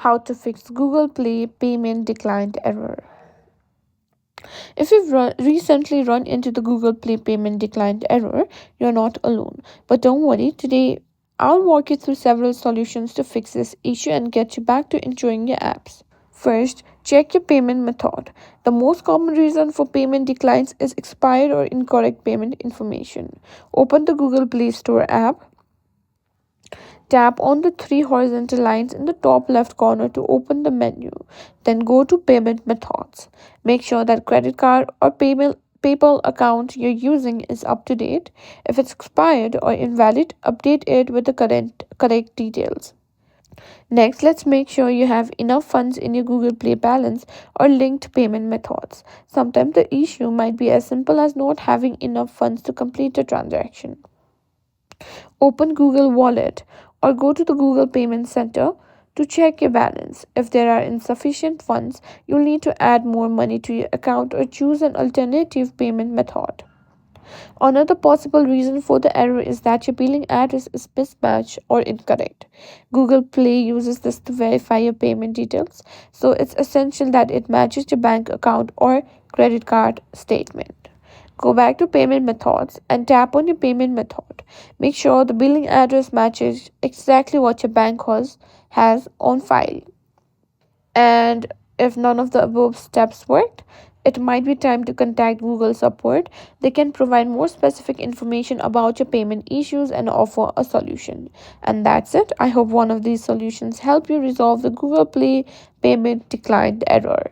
How to fix Google Play payment declined error. If you've recently run into the Google Play payment declined error, you're not alone. But don't worry, today I'll walk you through several solutions to fix this issue and get you back to enjoying your apps. First, check your payment method. The most common reason for payment declines is expired or incorrect payment information. Open the Google Play Store app. Tap on the three horizontal lines in the top left corner to open the menu. Then go to Payment Methods. Make sure that credit card or PayPal account you're using is up to date. If it's expired or invalid, update it with the correct details. Next, let's make sure you have enough funds in your Google Play balance or linked payment methods. Sometimes the issue might be as simple as not having enough funds to complete a transaction. Open Google Wallet or go to the Google Payment Center to check your balance. If there are insufficient funds, you'll need to add more money to your account or choose an alternative payment method. Another possible reason for the error is that your billing address is mismatched or incorrect. Google Play uses this to verify your payment details, so it's essential that it matches your bank account or credit card statement. Go back to payment methods and tap on your payment method. Make sure the billing address matches exactly what your bank has on file. And if none of the above steps worked, it might be time to contact Google support. They can provide more specific information about your payment issues and offer a solution. And that's it. I hope one of these solutions help you resolve the Google Play payment declined error.